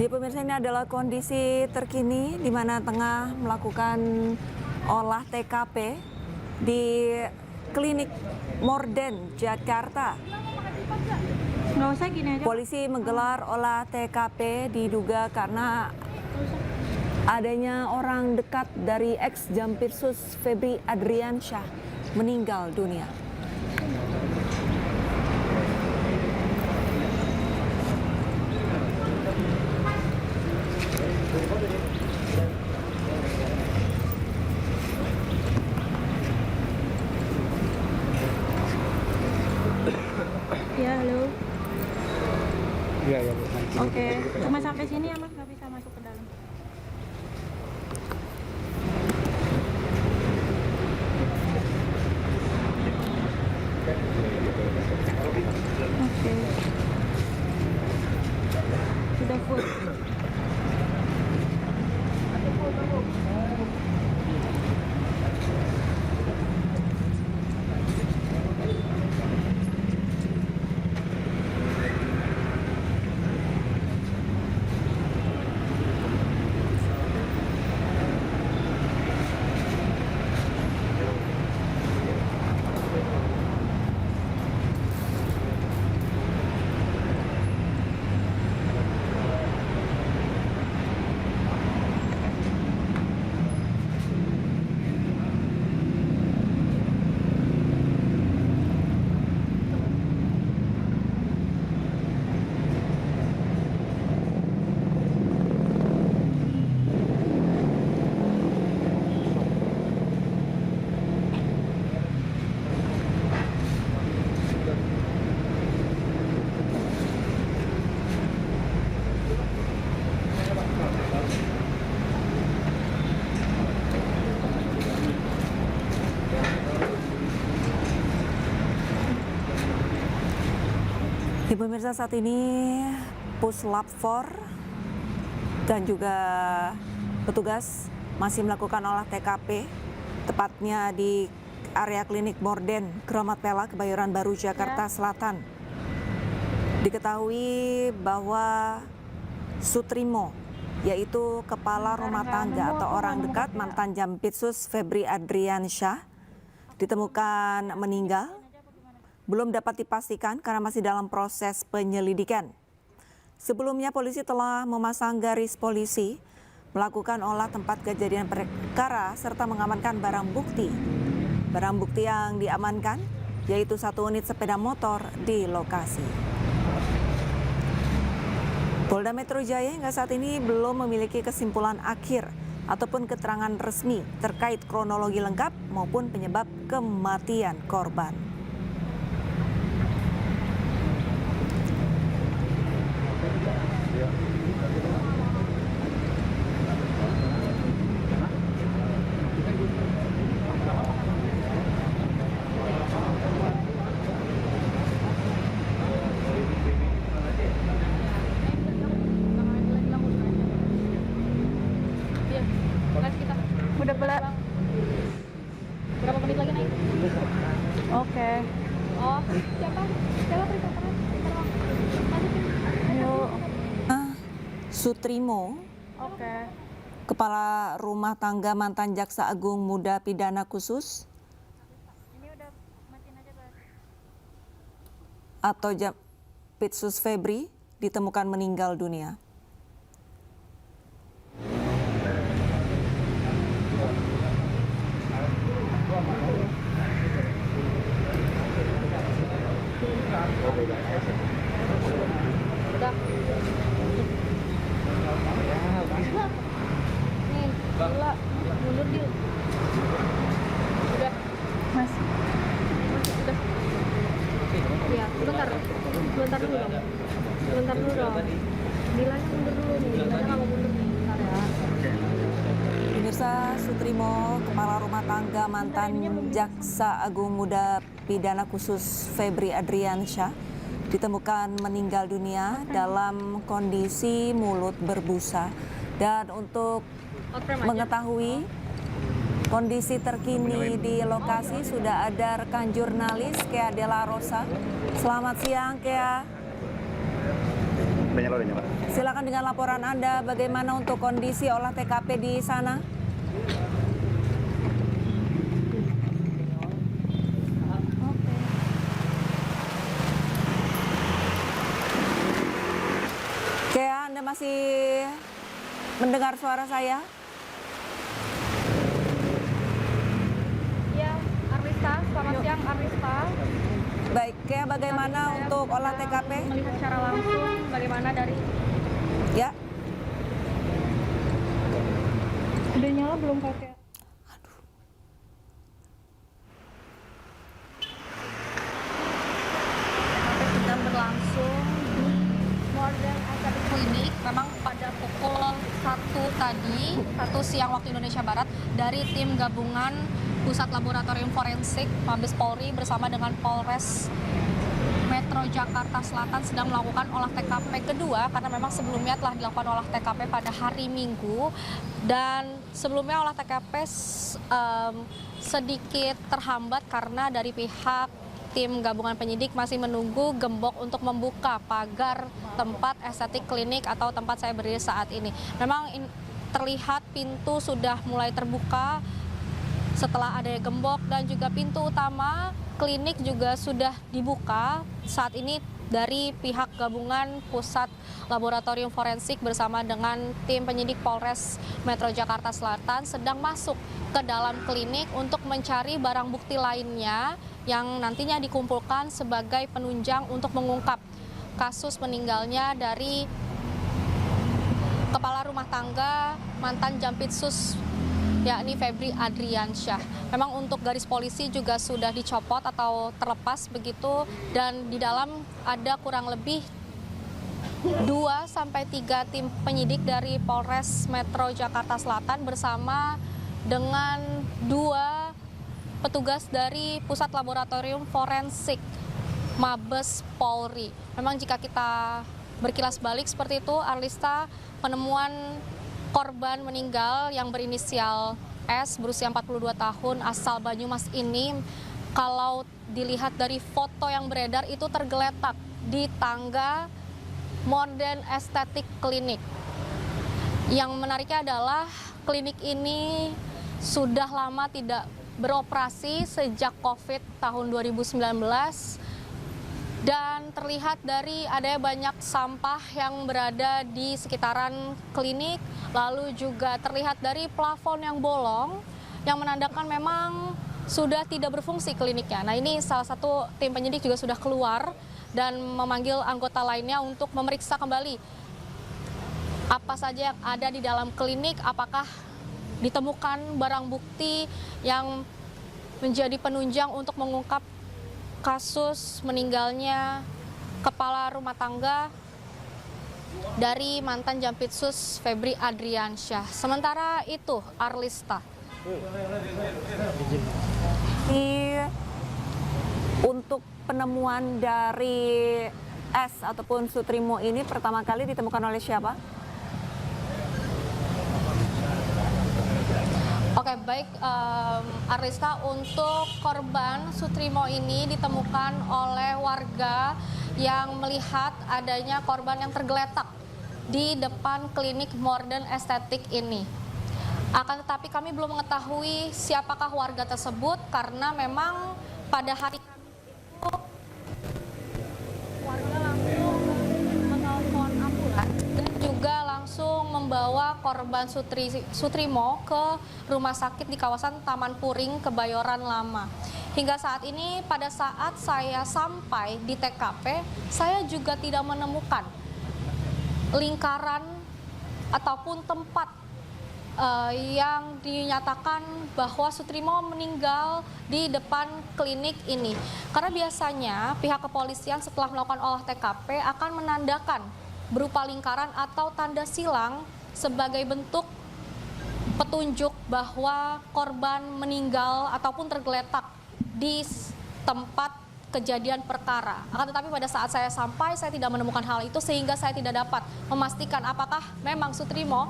Ya pemirsa, ini adalah kondisi terkini di mana tengah melakukan olah TKP di Klinik Morden, Jakarta. Nggak usah gini aja. Polisi menggelar olah TKP diduga karena adanya orang dekat dari ex Jampitsus Febri Adriansyah meninggal dunia. Ya, halo. Iya, ya, Bu. Oke, cuma sampai sini ya, Mas, nggak bisa masuk ke dalam. Oke. Sudah full. Di pemirsa, saat ini Puslap 4 dan juga petugas masih melakukan olah TKP, tepatnya di area Klinik Morden, Keramat Pela, Kebayoran Baru, Jakarta Selatan. Diketahui bahwa Sutrimo, yaitu kepala rumah tangga atau orang dekat mantan Jampitsus Febri Adriansyah, ditemukan meninggal. Belum dapat dipastikan karena masih dalam proses penyelidikan. Sebelumnya polisi telah memasang garis polisi, melakukan olah tempat kejadian perkara serta mengamankan barang bukti. Barang bukti yang diamankan yaitu 1 unit sepeda motor di lokasi. Polda Metro Jaya hingga saat ini belum memiliki kesimpulan akhir ataupun keterangan resmi terkait kronologi lengkap maupun penyebab kematian korban. Udah belat. Berapa menit lagi naik? Oke. Oh, siapa? Siapa perintahkan? Ayo. Sutrimo, Oke. kepala rumah tangga mantan Jaksa Agung Muda Pidana Khusus Ini udah matiin aja, Bas. atau Jampitsus Febri ditemukan meninggal dunia. Udah. Nih, gila. Mundur dia. Udah. Mas. Udah. Ya, sebentar. Sebentar dulu dong. Sebentar dulu dong. Bilangnya mundur dulu nih. Bilangnya nggak mau mundur nih. Bentar ya. Pemirsa, Sutrimo, kepala rumah tangga mantan Jaksa Agung Muda Pidana Khusus Febri Adriansyah ditemukan meninggal dunia dalam kondisi mulut berbusa. Dan untuk mengetahui kondisi terkini di lokasi sudah ada rekan jurnalis Kea Della Rosa. Selamat siang, Kea. Udah nyala, Pak. Silakan dengan laporan Anda, bagaimana untuk kondisi olah TKP di sana? Oke, Anda masih mendengar suara saya? Ya, Arlista, selamat siang Arlista. Baik, Kea, bagaimana Saya untuk olah bisa TKP? melihat secara langsung bagaimana dari Ya, udah nyala belum pakai? Sedang berlangsung di Modern Aesthetic Clinic. Memang pada pukul 1 tadi, 1 siang waktu Indonesia Barat, dari tim gabungan Pusat Laboratorium Forensik Mabes Polri bersama dengan Polres Metro Jakarta Selatan sedang melakukan olah TKP kedua, karena memang sebelumnya telah dilakukan olah TKP pada hari Minggu, dan sebelumnya olah TKP sedikit terhambat karena dari pihak tim gabungan penyidik masih menunggu gembok untuk membuka pagar tempat estetik klinik atau tempat saya berdiri saat ini. Memang terlihat pintu sudah mulai terbuka setelah ada gembok, dan juga pintu utama klinik juga sudah dibuka. Saat ini dari pihak gabungan Pusat Laboratorium Forensik bersama dengan tim penyidik Polres Metro Jakarta Selatan sedang masuk ke dalam klinik untuk mencari barang bukti lainnya yang nantinya dikumpulkan sebagai penunjang untuk mengungkap kasus meninggalnya dari kepala rumah tangga mantan Jampitsus, yakni Febri Adriansyah. Memang untuk garis polisi juga sudah dicopot atau terlepas begitu, dan di dalam ada kurang lebih 2-3 tim penyidik dari Polres Metro Jakarta Selatan bersama dengan 2 petugas dari Pusat Laboratorium Forensik Mabes Polri. Memang jika kita berkilas balik seperti itu, Arlista, penemuan korban meninggal yang berinisial S berusia 42 tahun asal Banyumas ini, kalau dilihat dari foto yang beredar itu tergeletak di tangga Modern Aesthetic Clinic. Yang menariknya adalah klinik ini sudah lama tidak beroperasi sejak COVID tahun 2019, dan terlihat dari adanya banyak sampah yang berada di sekitaran klinik, lalu juga terlihat dari plafon yang bolong yang menandakan memang sudah tidak berfungsi kliniknya. Nah, ini salah satu tim penyidik juga sudah keluar dan memanggil anggota lainnya untuk memeriksa kembali apa saja yang ada di dalam klinik, apakah ditemukan barang bukti yang menjadi penunjang untuk mengungkap kasus meninggalnya kepala rumah tangga dari mantan Jampitsus Febri Adriansyah. Sementara itu, Arlista. Untuk penemuan dari S ataupun Sutrimo ini pertama kali ditemukan oleh siapa? Oke, baik Arlista, untuk korban Sutrimo ini ditemukan oleh warga yang melihat adanya korban yang tergeletak di depan klinik Modern Aesthetic ini. Akan tetapi kami belum mengetahui siapakah warga tersebut, karena memang pada hari itu warga langsung menelpon ambulans dan juga langsung membawa korban Sutrimo ke rumah sakit di kawasan Taman Puring, Kebayoran Lama. Hingga saat ini, pada saat saya sampai di TKP, saya juga tidak menemukan lingkaran ataupun tempat yang dinyatakan bahwa Sutrimo meninggal di depan klinik ini. Karena biasanya pihak kepolisian setelah melakukan olah TKP akan menandakan berupa lingkaran atau tanda silang sebagai bentuk petunjuk bahwa korban meninggal ataupun tergeletak di tempat kejadian perkara. Akan tetapi pada saat saya sampai, saya tidak menemukan hal itu, sehingga saya tidak dapat memastikan apakah memang Sutrimo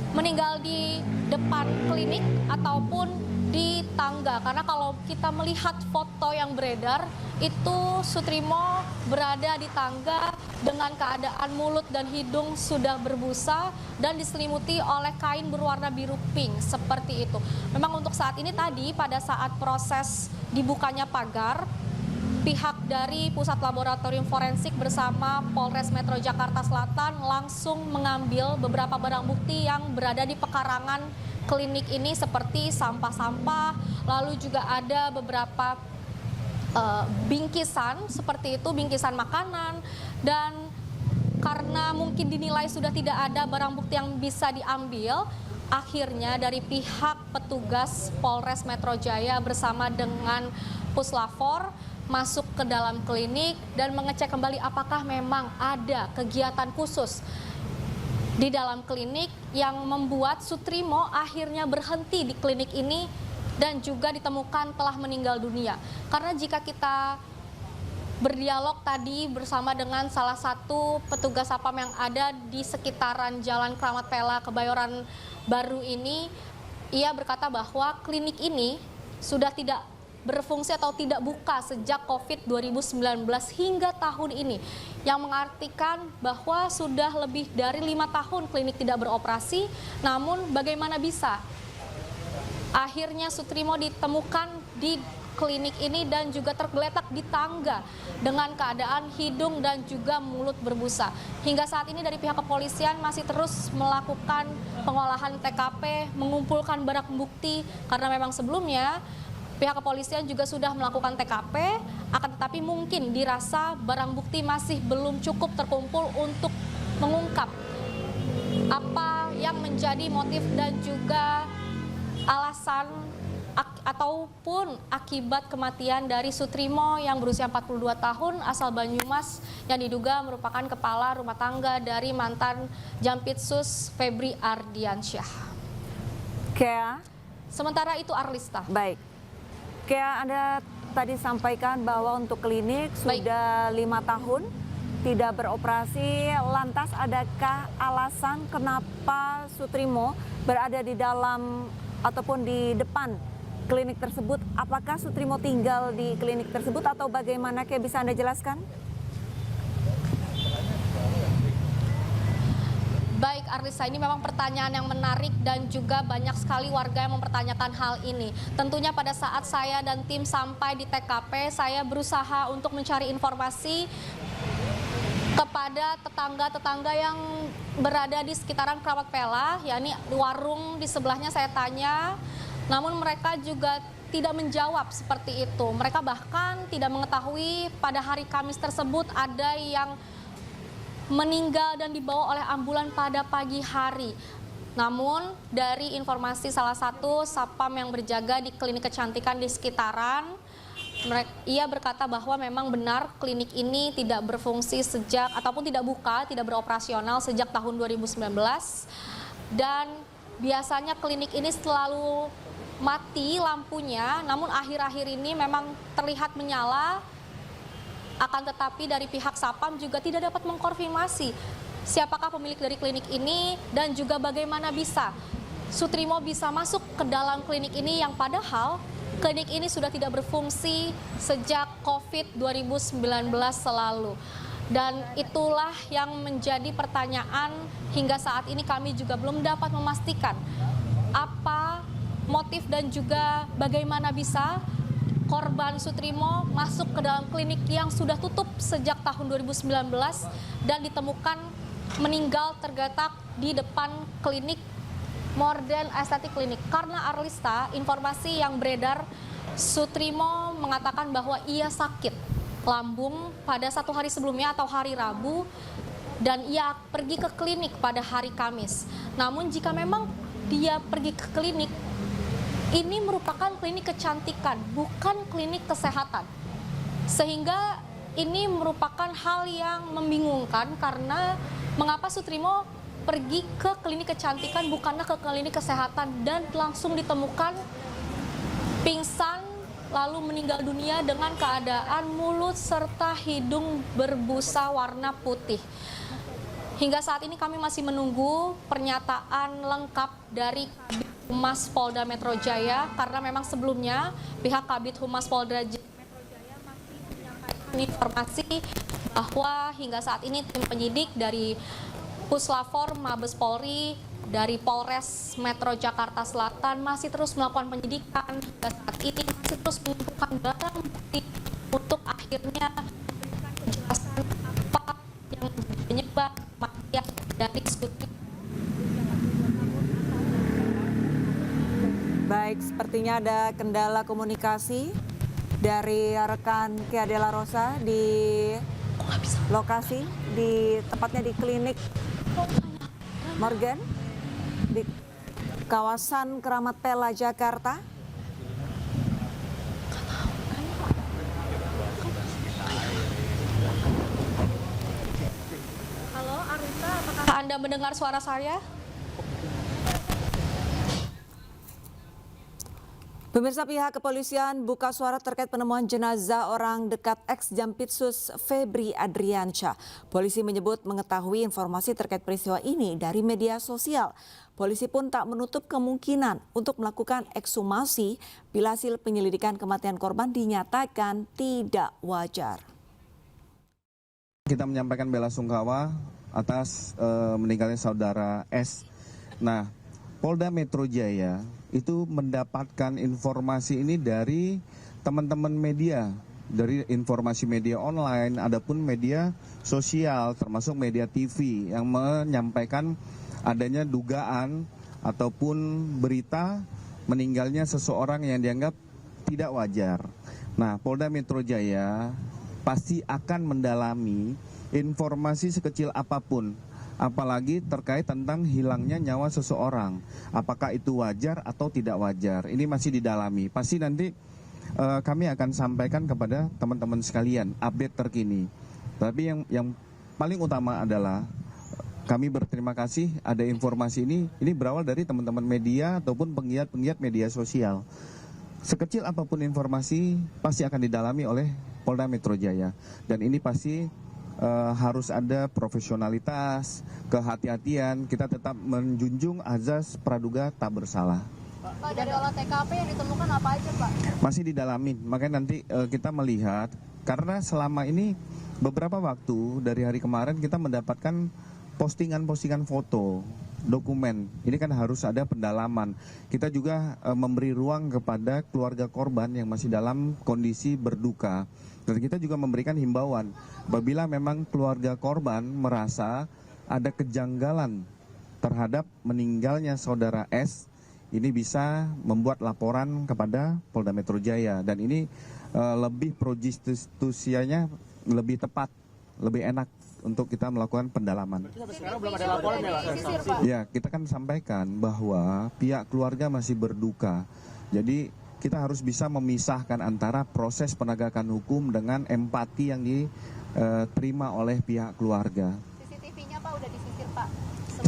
meninggal di depan klinik ataupun di tangga. Karena kalau kita melihat foto yang beredar, itu Sutrimo berada di tangga dengan keadaan mulut dan hidung sudah berbusa dan diselimuti oleh kain berwarna biru pink seperti itu. Memang untuk saat ini tadi pada saat proses dibukanya pagar, pihak dari Pusat Laboratorium Forensik bersama Polres Metro Jakarta Selatan langsung mengambil beberapa barang bukti yang berada di pekarangan klinik ini seperti sampah-sampah, lalu juga ada beberapa bingkisan seperti itu, bingkisan makanan, dan karena mungkin dinilai sudah tidak ada barang bukti yang bisa diambil, akhirnya dari pihak petugas Polres Metro Jaya bersama dengan Puslafor masuk ke dalam klinik dan mengecek kembali apakah memang ada kegiatan khusus di dalam klinik yang membuat Sutrimo akhirnya berhenti di klinik ini dan juga ditemukan telah meninggal dunia. Karena jika kita berdialog tadi bersama dengan salah satu petugas Sapam yang ada di sekitaran Jalan Kramat Pela, Kebayoran Baru ini, ia berkata bahwa klinik ini sudah tidak berfungsi atau tidak buka sejak COVID 2019 hingga tahun ini, yang mengartikan bahwa sudah lebih dari 5 tahun klinik tidak beroperasi. Namun bagaimana bisa akhirnya Sutrimo ditemukan di klinik ini dan juga tergeletak di tangga dengan keadaan hidung dan juga mulut berbusa. Hingga saat ini dari pihak kepolisian masih terus melakukan pengolahan TKP, mengumpulkan barang bukti, karena memang sebelumnya pihak kepolisian juga sudah melakukan TKP, akan tetapi mungkin dirasa barang bukti masih belum cukup terkumpul untuk mengungkap apa yang menjadi motif dan juga alasan ataupun akibat kematian dari Sutrimo yang berusia 42 tahun asal Banyumas yang diduga merupakan kepala rumah tangga dari mantan Jampitsus Febri Ardiansyah. Kea, Sementara itu Arlista. baik. Kea, Anda tadi sampaikan bahwa untuk klinik Baik. sudah 5 tahun tidak beroperasi. Lantas adakah alasan kenapa Sutrimo berada di dalam ataupun di depan klinik tersebut? Apakah Sutrimo tinggal di klinik tersebut atau bagaimana? Kayak bisa Anda jelaskan? Baik Arlisa, ini memang pertanyaan yang menarik dan juga banyak sekali warga yang mempertanyakan hal ini. Tentunya pada saat saya dan tim sampai di TKP, saya berusaha untuk mencari informasi kepada tetangga-tetangga yang berada di sekitaran Kramat Pela, yakni warung di sebelahnya saya tanya, namun mereka juga tidak menjawab seperti itu. Mereka bahkan tidak mengetahui pada hari Kamis tersebut ada yang meninggal dan dibawa oleh ambulan pada pagi hari. Namun dari informasi salah satu Sapam yang berjaga di klinik kecantikan di sekitaran, ia berkata bahwa memang benar klinik ini tidak berfungsi sejak ataupun tidak buka, tidak beroperasional sejak tahun 2019. Dan biasanya klinik ini selalu mati lampunya, namun akhir-akhir ini memang terlihat menyala. Akan tetapi dari pihak Sapam juga tidak dapat mengkonfirmasi siapakah pemilik dari klinik ini dan juga bagaimana bisa Sutrimo bisa masuk ke dalam klinik ini yang padahal klinik ini sudah tidak berfungsi sejak COVID 2019 lalu. Dan itulah yang menjadi pertanyaan hingga saat ini kami juga belum dapat memastikan apa motif dan juga bagaimana bisa korban Sutrimo masuk ke dalam klinik yang sudah tutup sejak tahun 2019 dan ditemukan meninggal tergeletak di depan klinik Morden Estetik Klinik. Karena Arlista, informasi yang beredar, Sutrimo mengatakan bahwa ia sakit lambung pada 1 hari sebelumnya atau hari Rabu dan ia pergi ke klinik pada hari Kamis. Namun jika memang dia pergi ke klinik, ini merupakan klinik kecantikan, bukan klinik kesehatan. Sehingga ini merupakan hal yang membingungkan karena mengapa Sutrimo pergi ke klinik kecantikan bukanlah ke klinik kesehatan dan langsung ditemukan pingsan lalu meninggal dunia dengan keadaan mulut serta hidung berbusa warna putih. Hingga saat ini kami masih menunggu pernyataan lengkap dari Humas Polda Metro Jaya karena memang sebelumnya pihak Kabid Humas Polda Metro Jaya masih menyampaikan informasi bahwa hingga saat ini tim penyidik dari Puslapor Mabes Polri dari Polres Metro Jakarta Selatan masih terus melakukan penyidikan hingga saat ini, masih terus mengumpulkan barang bukti untuk akhirnya memberikan penjelasan apa yang penyebab kematian dari Sutri. Baik, sepertinya ada kendala komunikasi dari rekan Kia Della Rosa di lokasi, di tepatnya di klinik Morgan di kawasan Keramat Pela, Jakarta. Halo Arista, apakah Anda mendengar suara saya? Pemirsa, pihak kepolisian buka suara terkait penemuan jenazah orang dekat ex-Jampitsus Febri Adriansyah. Polisi menyebut mengetahui informasi terkait peristiwa ini dari media sosial. Polisi pun tak menutup kemungkinan untuk melakukan ekshumasi bila hasil penyelidikan kematian korban dinyatakan tidak wajar. Kita menyampaikan bela sungkawa atas meninggalnya saudara S. Nah, Polda Metro Jaya itu mendapatkan informasi ini dari teman-teman media, dari informasi media online, adapun media sosial termasuk media TV yang menyampaikan adanya dugaan ataupun berita meninggalnya seseorang yang dianggap tidak wajar. Nah, Polda Metro Jaya pasti akan mendalami informasi sekecil apapun, apalagi terkait tentang hilangnya nyawa seseorang. Apakah itu wajar atau tidak wajar? Ini masih didalami. Pasti nanti kami akan sampaikan kepada teman-teman sekalian update terkini. Tapi yang paling utama adalah kami berterima kasih ada informasi ini berawal dari teman-teman media ataupun penggiat-penggiat media sosial. Sekecil apapun informasi pasti akan didalami oleh Polda Metro Jaya. Dan ini pasti harus ada profesionalitas, kehati-hatian, kita tetap menjunjung azas praduga tak bersalah. Pak, dari olah TKP yang ditemukan apa aja, Pak? Masih didalamin, makanya nanti kita melihat, karena selama ini beberapa waktu dari hari kemarin kita mendapatkan postingan-postingan foto, dokumen, ini kan harus ada pendalaman. Kita juga memberi ruang kepada keluarga korban yang masih dalam kondisi berduka. Dan kita juga memberikan himbauan, apabila memang keluarga korban merasa ada kejanggalan terhadap meninggalnya saudara S, ini bisa membuat laporan kepada Polda Metro Jaya. Dan ini lebih pro justisianya lebih tepat, lebih enak untuk kita melakukan pendalaman. Sekarang belum ada laporan ya, Pak? Ya, kita kan sampaikan bahwa pihak keluarga masih berduka. Jadi kita harus bisa memisahkan antara proses penegakan hukum dengan empati yang diterima oleh pihak keluarga. CCTV-nya Pak udah disisir, Pak.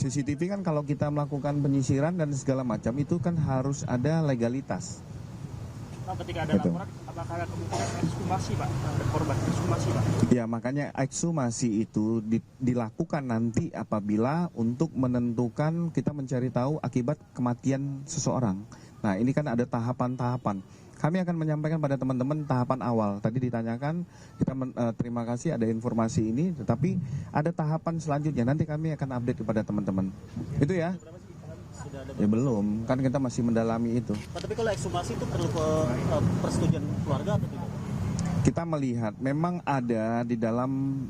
CCTV kan kalau kita melakukan penyisiran dan segala macam itu kan harus ada legalitas. Pak, ketika ada laporan, apakah ada kemungkinan ekshumasi, Pak? Korban ekshumasi, Pak? Ya, makanya ekshumasi itu dilakukan nanti apabila untuk menentukan kita mencari tahu akibat kematian seseorang. Nah, ini kan ada tahapan-tahapan. Kami akan menyampaikan pada teman-teman tahapan awal. Tadi ditanyakan, kita terima kasih ada informasi ini, tetapi ada tahapan selanjutnya. Nanti kami akan update kepada teman-teman. Itu ya? Ya belum, kan kita masih mendalami itu. Pak, tapi kalau ekshumasi itu perlu persetujuan keluarga atau tidak? Kita melihat memang ada di dalam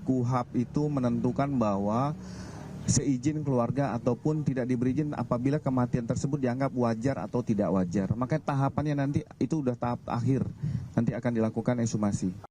KUHP itu menentukan bahwa seizin keluarga ataupun tidak diberi izin apabila kematian tersebut dianggap wajar atau tidak wajar. Makanya tahapannya nanti itu udah tahap akhir, nanti akan dilakukan ekshumasi.